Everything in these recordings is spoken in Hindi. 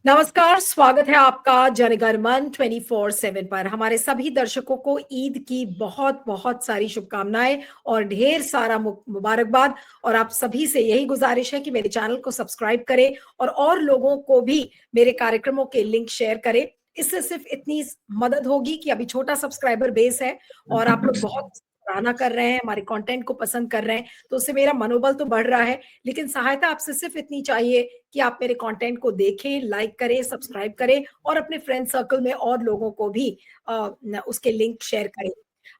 नमस्कार, स्वागत है आपका जनगण मन 24/7 पर। हमारे सभी दर्शकों को ईद की बहुत बहुत सारी शुभकामनाएं और ढेर सारा मुबारकबाद। और आप सभी से यही गुजारिश है कि मेरे चैनल को सब्सक्राइब करें और लोगों को भी मेरे कार्यक्रमों के लिंक शेयर करें। इससे सिर्फ इतनी मदद होगी कि अभी छोटा सब्सक्राइबर बेस है और आप लोग बहुत सराहना कर रहे हैं, हमारे कंटेंट को पसंद कर रहे हैं, तो उससे मेरा मनोबल तो बढ़ रहा है। लेकिन सहायता आपसे सिर्फ इतनी चाहिए कि आप मेरे कंटेंट को देखें, लाइक करें, सब्सक्राइब करें और अपने फ्रेंड सर्कल में और लोगों को भी उसके लिंक शेयर करें।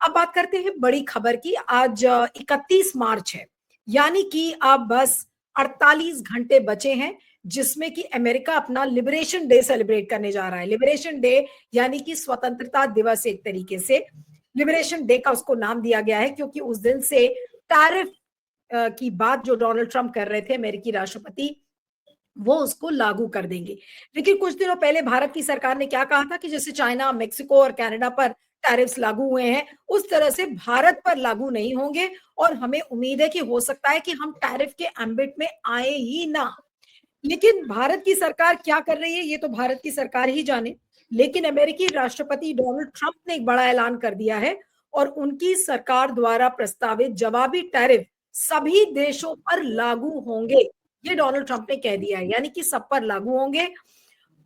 अब बात करते हैं बड़ी खबर की। आज 31 मार्च है, यानी कि अब बस 48 घंटे बचे हैं, जिसमें कि अमेरिका अपना लिबरेशन डे सेलिब्रेट करने जा रहा है। लिबरेशन डे यानी कि स्वतंत्रता दिवस। एक तरीके से लिबरेशन डे का उसको नाम दिया गया है क्योंकि उस दिन से टैरिफ की बात जो डोनाल्ड ट्रंप कर रहे थे, अमेरिकी राष्ट्रपति, वो उसको लागू कर देंगे। लेकिन कुछ दिनों पहले भारत की सरकार ने क्या कहा था कि जैसे चाइना, मेक्सिको और कनाडा पर टैरिफ्स लागू हुए हैं, उस तरह से भारत पर लागू नहीं होंगे और हमें उम्मीद है कि हो सकता है कि हम टैरिफ के एम्बिट में आए ही ना। लेकिन भारत की सरकार क्या कर रही है, ये तो भारत की सरकार ही जाने। लेकिन अमेरिकी राष्ट्रपति डोनाल्ड ट्रंप ने एक बड़ा ऐलान कर दिया है और उनकी सरकार द्वारा प्रस्तावित जवाबी टैरिफ सभी देशों पर लागू होंगे। ये डोनाल्ड ट्रंप ने कह दिया है, यानी कि सब पर लागू होंगे,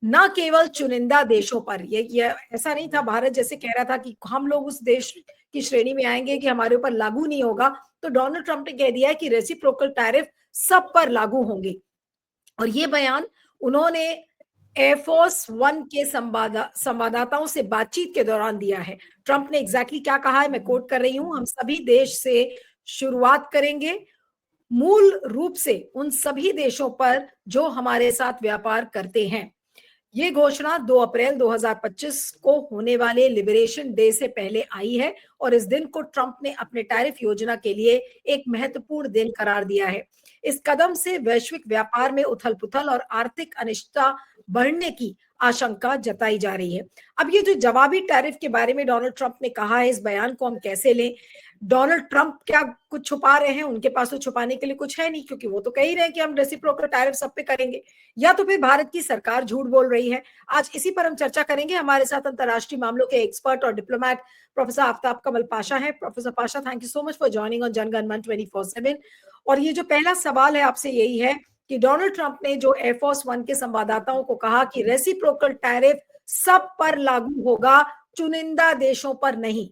ना केवल चुनिंदा देशों पर। ये ऐसा नहीं था, भारत जैसे कह रहा था कि हम लोग उस देश की श्रेणी में आएंगे कि हमारे ऊपर लागू नहीं होगा। तो डोनाल्ड ट्रंप ने कह दिया है कि रेसिप्रोकल टैरिफ सब पर लागू होंगे। और ये बयान उन्होंने एयरफोर्स वन के संवाददाताओं से बातचीत के दौरान दिया है। ट्रंप ने एग्जैक्टली क्या कहा है, मैं कोट कर रही हूं। हम सभी देश से शुरुआत करेंगे, मूल रूप से उन सभी देशों पर जो हमारे साथ व्यापार करते हैं। ये घोषणा 2 अप्रैल 2025 को होने वाले लिबरेशन डे से पहले आई है और इस दिन को ट्रंप ने अपने टैरिफ योजना के लिए एक महत्वपूर्ण दिन करार दिया है। इस कदम से वैश्विक व्यापार में उथल-पुथल और आर्थिक अनिश्चितता बढ़ने की आशंका जताई जा रही है। अब ये जो जवाबी टैरिफ के बारे में डोनाल्ड ट्रंप ने कहा है, इस बयान को हम कैसे लें? डोनाल्ड ट्रंप क्या कुछ छुपा रहे हैं? उनके पास तो छुपाने के लिए कुछ है नहीं, क्योंकि वो तो कह ही रहे हैं कि हम रेसिप्रोकल टैरिफ सब पे करेंगे। या तो फिर भारत की सरकार झूठ बोल रही है। आज इसी पर हम चर्चा करेंगे। हमारे साथ अंतर्राष्ट्रीय मामलों के एक्सपर्ट और डिप्लोमैट प्रोफेसर आफ्ताब कमल पाशा है। Professor Pasha, thank you so much for joining on Jangan Man 24/7। और ये जो पहला सवाल है आपसे यही है कि डोनाल्ड ट्रंप ने जो एयरफोर्स वन के संवाददाताओं को कहा कि रेसिप्रोकल टैरिफ सब पर लागू होगा, चुनिंदा देशों पर नहीं,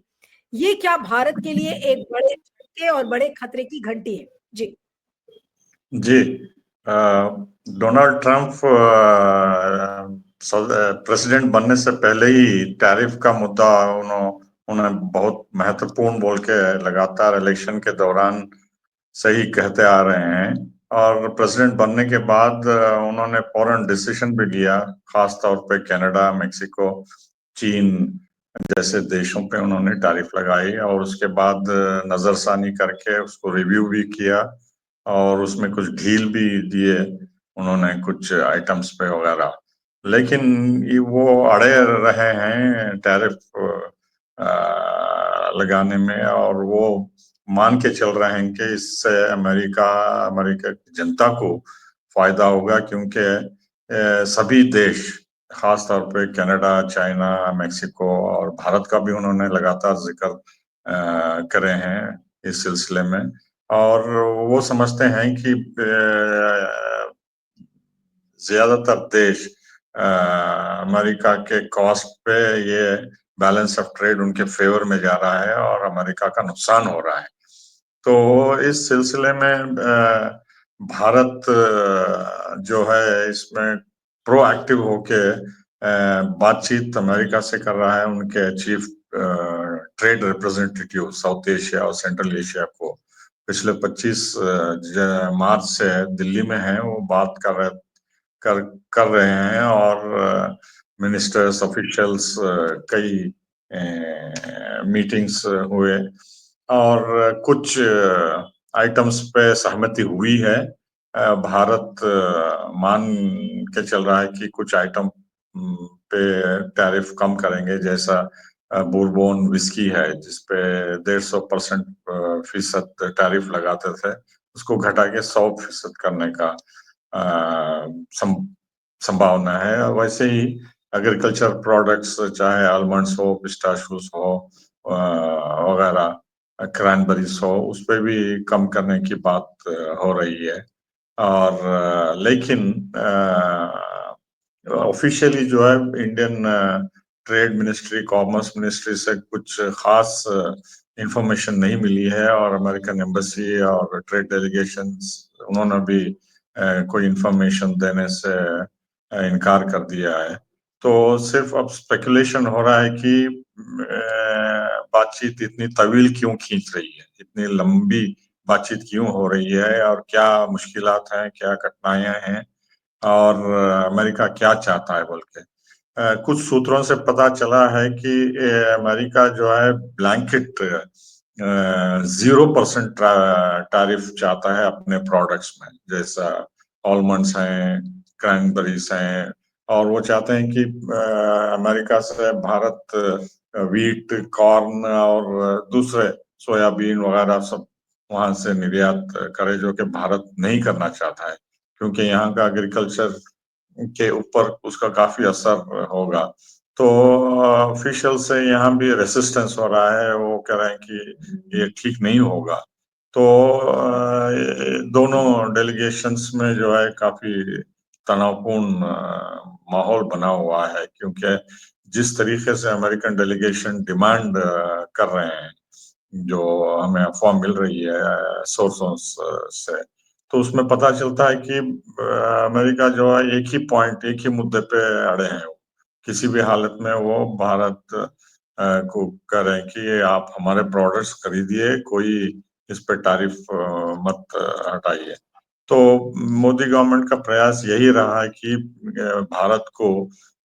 ये क्या भारत के लिए एक बड़े झटके और बड़े खतरे की घंटी है? जी जी। डोनाल्ड ट्रंप प्रेसिडेंट बनने से पहले ही टैरिफ का मुद्दा उन्हें बहुत महत्वपूर्ण बोल के लगातार इलेक्शन के दौरान सही कहते आ रहे हैं। और प्रेसिडेंट बनने के बाद उन्होंने फौरन डिसीजन भी लिया, खास तौर पे कनाडा, मेक्सिको, चीन जैसे देशों पे उन्होंने टैरिफ लगाई और उसके बाद नजरसानी करके उसको रिव्यू भी किया और उसमें कुछ ढील भी दिए उन्होंने कुछ आइटम्स पे वगैरह। लेकिन ये वो अड़े रहे हैं टैरिफ लगाने में और वो मान के चल रहे हैं कि इससे अमेरिका की जनता को फायदा होगा, क्योंकि सभी देश, खास तौर पे कनाडा, चाइना, मेक्सिको और भारत का भी उन्होंने लगातार जिक्र करे हैं इस सिलसिले में। और वो समझते हैं कि ज्यादातर देश अमेरिका के कॉस्ट पे ये बैलेंस ऑफ ट्रेड उनके फेवर में जा रहा है और अमेरिका का नुकसान हो रहा है। तो इस सिलसिले में भारत जो है इसमें प्रोएक्टिव होके बातचीत अमेरिका से कर रहा है। उनके chief trade representative south Asia और सेंट्रल एशिया को पिछले 25 मार्च से दिल्ली में है, वो बात कर रहे हैं और मिनिस्टर्स, ऑफिशियल्स, कई मीटिंग्स हुए और कुछ आइटम्स पे सहमति हुई है। भारत मान के चल रहा है कि कुछ आइटम पे टैरिफ कम करेंगे, जैसा बोरबोन विस्की है जिसपे 150% टैरिफ लगाते थे, उसको घटा के 100% करने का संभावना है। और वैसे ही एग्रीकल्चर प्रोडक्ट्स, चाहे आलमंड्स हो, पिस्ताशियोस हो, वगैरह, क्रैनबेरीज हो, उस पे भी कम करने की बात हो रही है। और लेकिन ऑफिशियली जो है Indian trade ministry, commerce ministry से कुछ खास इंफॉर्मेशन नहीं मिली है, और अमेरिकन एम्बेसी और ट्रेड डेलीगेशंस उन्होंने भी कोई इंफॉर्मेशन देने से इनकार कर दिया है। तो सिर्फ अब स्पेकुलेशन हो रहा है कि बातचीत इतनी तवील क्यों खींच रही है, इतनी लंबी बातचीत क्यों हो रही है, और क्या मुश्किलात हैं, क्या कठिनाइयां हैं, और अमेरिका क्या चाहता है बोल के। कुछ सूत्रों से पता चला है कि अमेरिका जो है ब्लैंकेट 0% टैरिफ चाहता है अपने प्रोडक्ट्स में, जैसा आलमंड्स हैं, क्रैनबेरीज हैं, और वो चाहते हैं कि अमेरिका से भारत वीट, कॉर्न और दूसरे सोयाबीन वगैरह सब वहां से निर्यात करे, जो कि भारत नहीं करना चाहता है, क्योंकि यहाँ का एग्रीकल्चर के ऊपर उसका काफी असर होगा। तो ऑफिशियल से यहाँ भी रेसिस्टेंस हो रहा है, वो कह रहे हैं कि ये ठीक नहीं होगा। तो दोनों डेलीगेशंस में जो है काफी तनावपूर्ण माहौल बना हुआ है, क्योंकि जिस तरीके से अमेरिकन डेलीगेशन डिमांड कर रहे हैं, जो हमें अफवाह मिल रही है सोर्सों से, तो उसमें पता चलता है कि अमेरिका जो है एक ही पॉइंट, एक ही मुद्दे पे अड़े हैं। किसी भी हालत में वो भारत को कह रहे हैं कि आप हमारे प्रोडक्ट्स खरीदिए, कोई इस पे टैरिफ मत हटाइए। तो मोदी गवर्नमेंट का प्रयास यही रहा है कि भारत को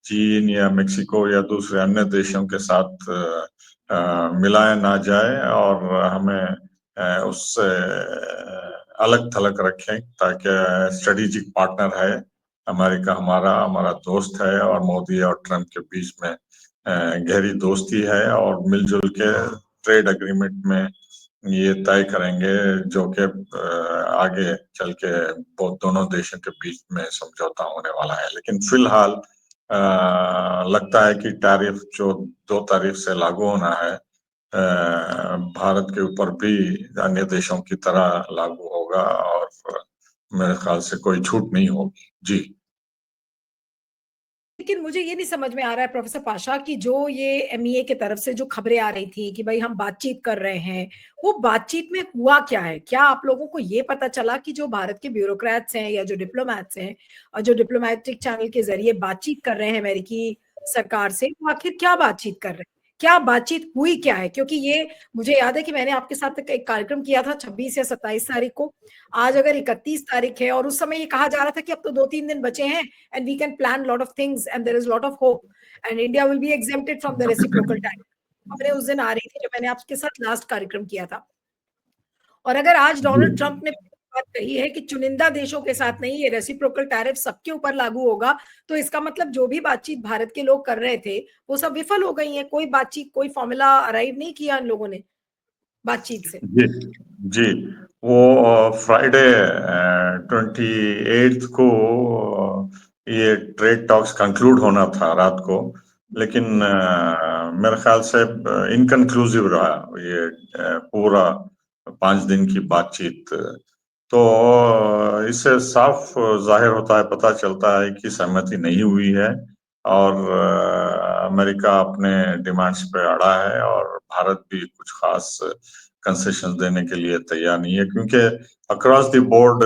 चीन या मेक्सिको या दूसरे अन्य देशों के साथ मिलाया ना जाए, और हमें उससे अलग थलग रखें, ताकि स्ट्रेटेजिक पार्टनर है अमेरिका, हमारा हमारा दोस्त है, और मोदी और ट्रम्प के बीच में गहरी दोस्ती है, और मिलजुल के ट्रेड एग्रीमेंट में ये तय करेंगे, जो कि आगे चल के बहुत दोनों देशों के बीच में समझौता होने वाला है। लेकिन फिलहाल लगता है कि टैरिफ जो 2 तारीख से लागू होना है, भारत के ऊपर भी अन्य देशों की तरह लागू होगा, और मेरे ख्याल से कोई छूट नहीं होगी। जी। लेकिन मुझे ये नहीं समझ में आ रहा है प्रोफेसर पाशा कि जो ये एमईए की तरफ से जो खबरें आ रही थी कि भाई हम बातचीत कर रहे हैं, वो बातचीत में हुआ क्या है? क्या आप लोगों को ये पता चला कि जो भारत के ब्यूरोक्रेट्स हैं या जो डिप्लोमैट्स हैं और जो डिप्लोमेटिक चैनल के जरिए बातचीत कर रहे हैं अमेरिकी सरकार से, वो आखिर क्या बातचीत कर रहे हैं? क्या बातचीत हुई क्या है? क्योंकि ये मुझे याद है कि मैंने आपके साथ एक कार्यक्रम किया था 26 या 27 तारीख को। आज अगर 31 तारीख है और उस समय ये कहा जा रहा था कि अब तो 2-3 दिन बचे हैं and we can plan lot of things and there is lot of hope and India will be exempted from the reciprocal tariff। खबरें उस दिन आ रही थी जब मैंने आपके साथ लास्ट कार्यक्रम किया था। और अगर आज जी। डोनाल्ड ट्रंप ने बात कही है कि चुनिंदा देशों के साथ नहीं, ये रेसिप्रोकल टैरिफ सबके ऊपर लागू होगा, तो इसका मतलब जो भी बातचीत भारत के लोग कर रहे थे वो सब विफल हो गई है। कोई बातचीत, कोई फॉर्मूला अराइव नहीं किया इन लोगों ने बातचीत से। जी। जी। वो फ्राइडे 28 को ये ट्रेड टॉक्स कंक्लूड होना था रात को, लेकिन मेरे ख्याल से इनकंक्लूसिव रहा ये पूरा 5 दिन की बातचीत। तो इससे साफ जाहिर होता है, पता चलता है कि सहमति नहीं हुई है, और अमेरिका अपने डिमांड्स पे अड़ा है, और भारत भी कुछ खास कंसेशन देने के लिए तैयार नहीं है, क्योंकि अक्रॉस द बोर्ड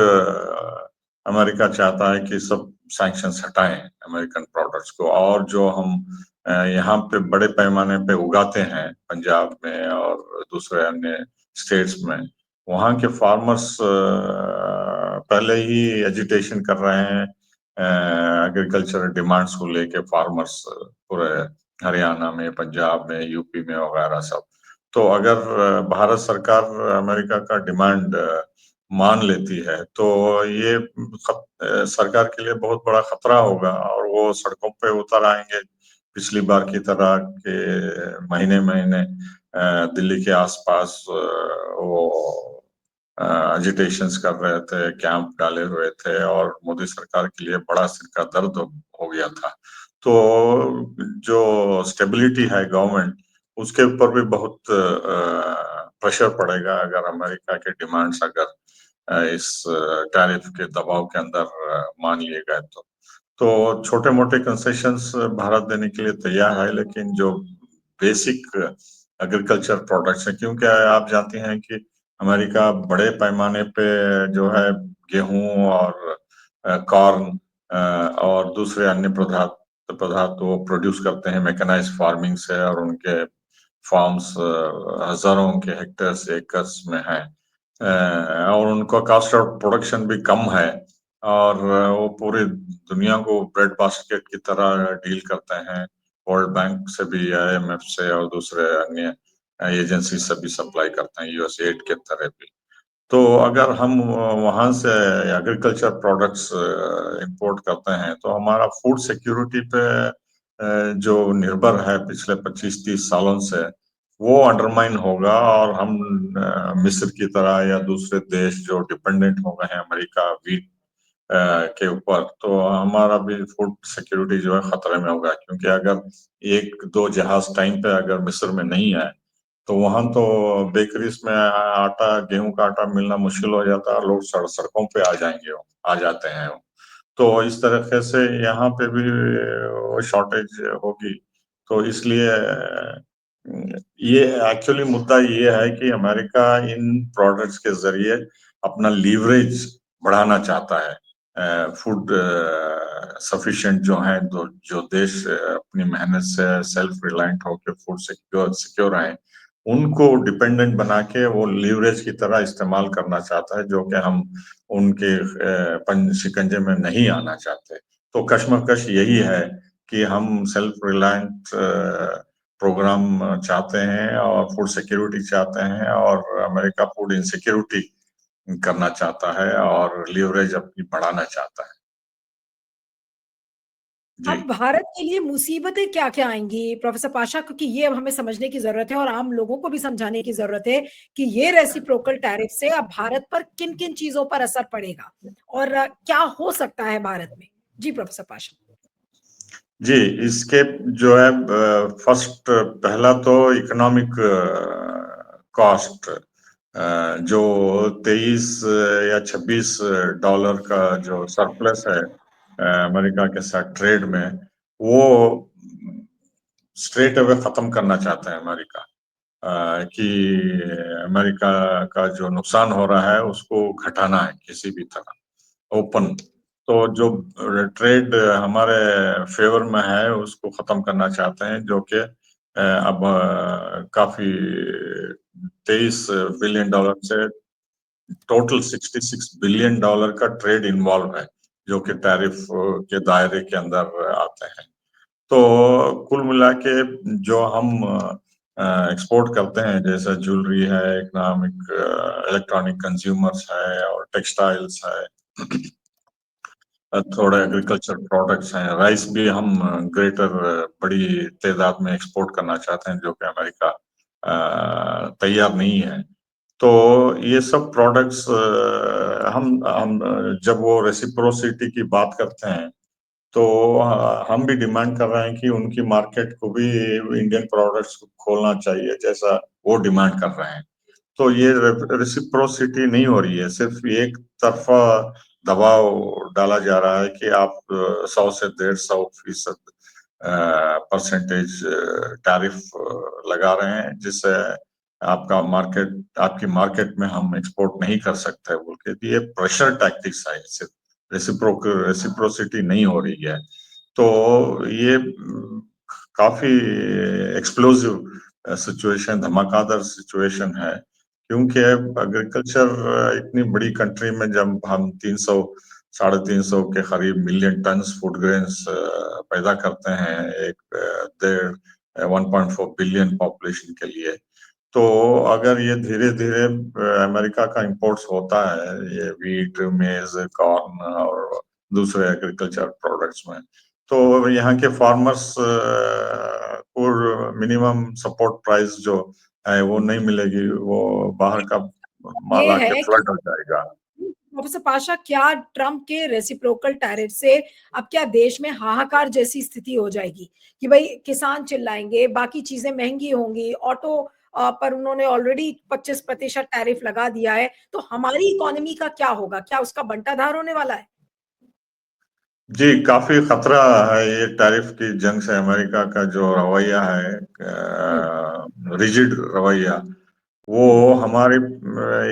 अमेरिका चाहता है कि सब सैंक्शंस हटाएं अमेरिकन प्रोडक्ट्स को, और जो हम यहाँ पे बड़े पैमाने पे उगाते हैं पंजाब में और दूसरे अन्य स्टेट्स में, वहाँ के फार्मर्स पहले ही एजिटेशन कर रहे हैं एग्रीकल्चर डिमांड्स को लेके, फार्मर्स पूरे हरियाणा में, पंजाब में, यूपी में वगैरह सब। तो अगर भारत सरकार अमेरिका का डिमांड मान लेती है, तो ये सरकार के लिए बहुत बड़ा खतरा होगा, और वो सड़कों पे उतर आएंगे पिछली बार की तरह के महीने महीने दिल्ली के आसपास वो एजिटेशंस कर रहे थे, कैंप डाले हुए थे और मोदी सरकार के लिए बड़ा सिर का दर्द हो गया था। तो जो स्टेबिलिटी है गवर्नमेंट, उसके ऊपर भी बहुत प्रेशर पड़ेगा अगर अमेरिका के डिमांड्स अगर इस टैरिफ के दबाव के अंदर मान लिए गए तो छोटे-मोटे कंसेशंस भारत देने के लिए तैयार है, लेकिन जो बेसिक एग्रीकल्चर प्रोडक्ट्स हैं, क्योंकि आप जानते हैं कि अमेरिका बड़े पैमाने पे जो है गेहूं और कॉर्न और दूसरे अन्य पदार्थ वो प्रोड्यूस करते हैं मैकेनाइज्ड फार्मिंग से, और उनके फार्म्स हजारों के हेक्टेयर्स एकर्स में है, और उनका कॉस्ट ऑफ प्रोडक्शन भी कम है, और वो पूरी दुनिया को ब्रेड बास्केट की तरह डील करते हैं। वर्ल्ड बैंक से भी, आईएमएफ से और दूसरे अन्य एजेंसी से भी सप्लाई करते हैं, यूएसएड के तरह भी। तो अगर हम वहां से एग्रीकल्चर प्रोडक्ट्स इंपोर्ट करते हैं तो हमारा फूड सिक्योरिटी पे जो निर्भर है पिछले 25-30 सालों से, वो अंडरमाइन होगा, और हम मिस्र की तरह या दूसरे देश जो डिपेंडेंट हो गए हैं अमेरिका वीट के ऊपर, तो हमारा भी फूड सिक्योरिटी जो है खतरे में होगा, क्योंकि अगर 1-2 जहाज टाइम पे अगर मिस्र में नहीं आए तो वहां तो बेकरीज में आटा, गेहूं का आटा मिलना मुश्किल हो जाता है, लोग सड़कों पे आ जाएंगे, आ जाते हैं। तो इस तरीके से यहाँ पे भी शॉर्टेज होगी। तो इसलिए ये एक्चुअली मुद्दा ये है कि अमेरिका इन प्रोडक्ट्स के जरिए अपना लीवरेज बढ़ाना चाहता है। फूड सफिशिएंट जो है, जो देश अपनी मेहनत से सेल्फ रिलायंट होकर फूड सिक्योर है, उनको डिपेंडेंट बना के वो लीवरेज की तरह इस्तेमाल करना चाहता है, जो कि हम उनके शिकंजे में नहीं आना चाहते। तो कश्मकश यही है कि हम सेल्फ रिलायंट प्रोग्राम चाहते हैं और फूड सिक्योरिटी चाहते हैं, और अमेरिका फूड इनसिक्योरिटी करना चाहता है और लीवरेज अपनी बढ़ाना चाहता है। जी। अब भारत के लिए मुसीबतें क्या क्या आएंगी प्रोफेसर पाशा, क्योंकि ये अब हमें समझने की जरूरत है और आम लोगों को भी समझाने की जरूरत है कि ये रेसिप्रोकल टैरिफ से अब भारत पर किन किन चीजों पर असर पड़ेगा और क्या हो सकता है भारत में। जी प्रोफेसर पाशा। जी, इसके जो है फर्स्ट पहला तो इकोनॉमिक कॉस्ट, जो 23 या 26 डॉलर का जो सरप्लस है अमेरिका के साथ ट्रेड में, वो स्ट्रेट अवे खत्म करना चाहता है अमेरिका। कि अमेरिका का जो नुकसान हो रहा है उसको घटाना है किसी भी तरह, ओपन। तो जो ट्रेड हमारे फेवर में है उसको खत्म करना चाहते हैं, जो कि अब काफी 23 बिलियन डॉलर से टोटल 66 बिलियन डॉलर का ट्रेड इन्वॉल्व है, जो कि टैरिफ के दायरे के अंदर आते हैं। तो कुल मिला के जो हम एक्सपोर्ट करते हैं, जैसे ज्वेलरी है, इकोनॉमिक इलेक्ट्रॉनिक कंज्यूमर्स है और टेक्सटाइल्स है, थोड़े एग्रीकल्चर प्रोडक्ट्स हैं, राइस भी हम ग्रेटर बड़ी तादाद में एक्सपोर्ट करना चाहते हैं, जो कि अमेरिका तैयार नहीं है। तो ये सब प्रोडक्ट्स हम जब वो रेसिप्रोसिटी की बात करते हैं तो हम भी डिमांड कर रहे हैं कि उनकी मार्केट को भी इंडियन प्रोडक्ट्स को खोलना चाहिए, जैसा वो डिमांड कर रहे हैं। तो ये रेसिप्रोसिटी नहीं हो रही है, सिर्फ एक तरफा दबाव डाला जा रहा है कि आप 100 से 150% परसेंटेज टैरिफ लगा रहे हैं, जिससे आपकी मार्केट में हम एक्सपोर्ट नहीं कर सकते बोल के। ये प्रेशर टैक्टिक्स है, सिर्फ रेसिप्रोसिटी नहीं हो रही है। तो ये काफी एक्सप्लोसिव सिचुएशन, धमाकेदार सिचुएशन है, क्योंकि एग्रीकल्चर इतनी बड़ी कंट्री में जब हम 300 350 के करीब मिलियन टन्स फूड ग्रेन्स पैदा करते हैं एक 1.4 बिलियन पॉपुलेशन के लिए, तो अगर ये धीरे धीरे अमेरिका का इंपोर्ट्स होता है, ये वीट, मेज, कॉर्न और दूसरे एग्रीकल्चर प्रोडक्ट्स में, तो यहाँ के फार्मर्स को मिनिमम सपोर्ट प्राइस जो है वो नहीं मिलेगी, वो बाहर का ये माल आके है कि फ्लड हो जाएगा। प्रोफेसर पाशा, क्या ट्रम्प के रेसिप्रोकल टैरिफ से अब क्या देश में हाहाकार जैसी स्थिति हो जाएगी कि भाई किसान चिल्लाएंगे, बाकी चीजें महंगी होंगी, ऑटो पर उन्होंने ऑलरेडी 25% टैरिफ लगा दिया है, तो हमारी इकोनॉमी का क्या होगा? क्या उसका बंटाधार होने वाला है? जी, काफी खतरा है ये टैरिफ की जंग से। अमेरिका का जो रवैया है, हम्म, रिजिड रवैया, वो हम्म, हमारी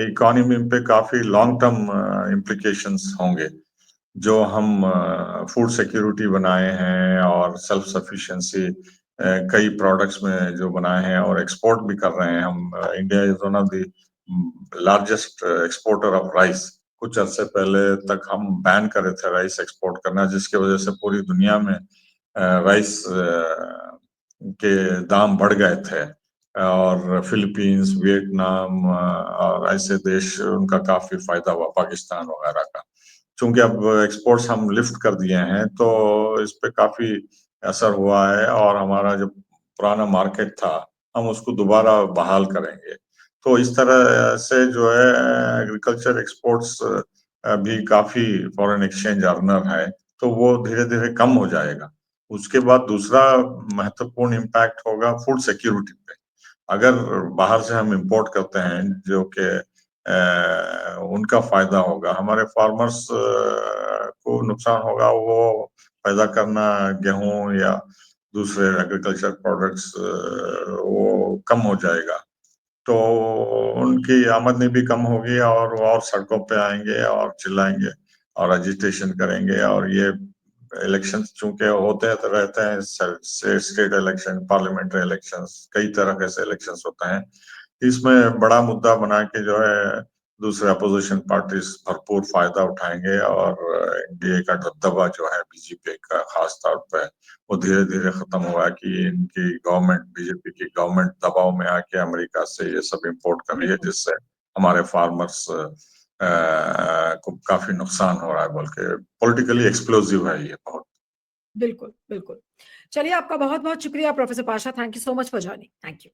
इकोनॉमी पे काफी लॉन्ग टर्म इम्प्लीकेशंस होंगे। जो हम फूड सिक्योरिटी बनाए हैं और सेल्फ सफिशिएंसी कई प्रोडक्ट्स में जो बनाए हैं और एक्सपोर्ट भी कर रहे हैं हम। India is one of the largest exporter of rice. कुछ अरसे पहले तक हम बैन कर रहे थे राइस एक्सपोर्ट करना, जिसकी वजह से पूरी दुनिया में राइस के दाम बढ़ गए थे। और फिलीपींस, वियतनाम और ऐसे देश, उनका काफी फायदा हुआ, पाकिस्तान वगैरह का। चूंकि अब एक्सपोर्ट्स हम लिफ्ट कर दिए हैं, तो इस पे काफी असर हुआ है और हमारा जो पुराना मार्केट था, हम उसको दोबारा बहाल करेंगे। तो इस तरह से जो है एग्रीकल्चर एक्सपोर्ट्स भी काफी फॉरेन एक्सचेंज अर्नर है, तो वो धीरे धीरे कम हो जाएगा। उसके बाद दूसरा महत्वपूर्ण इम्पैक्ट होगा फूड सिक्योरिटी पे। अगर बाहर से हम इंपोर्ट करते हैं, जो कि उनका फायदा होगा, हमारे फार्मर्स को नुकसान होगा, वो पैदा करना गेहूं या दूसरे एग्रीकल्चर प्रोडक्ट्स वो कम हो जाएगा। तो उनकी आमदनी भी कम होगी और वो और सड़कों पे आएंगे और चिल्लाएंगे और एजिटेशन करेंगे। और ये इलेक्शंस चूंकि होते रहते हैं, स्टेट इलेक्शन, पार्लियामेंट्री इलेक्शंस, कई तरह के इलेक्शंस होते हैं। इसमें बड़ा मुद्दा बना के जो है दूसरे अपोजिशन पार्टीज भरपूर फायदा उठाएंगे और एनडीए का दबदबा जो है बीजेपी का खास तौर पे, वो धीरे धीरे खत्म हुआ कि इनकी गवर्नमेंट, बीजेपी की गवर्नमेंट दबाव में आके अमेरिका से ये सब इंपोर्ट कर रही है, बिल्कुल, जिससे हमारे फार्मर्स को काफी नुकसान हो रहा है। बोल के पॉलिटिकली एक्सप्लोजिव है ये बहुत। बिल्कुल, बिल्कुल। चलिए, आपका बहुत बहुत शुक्रिया professor Pasha. Thank you so much for joining. Thank you.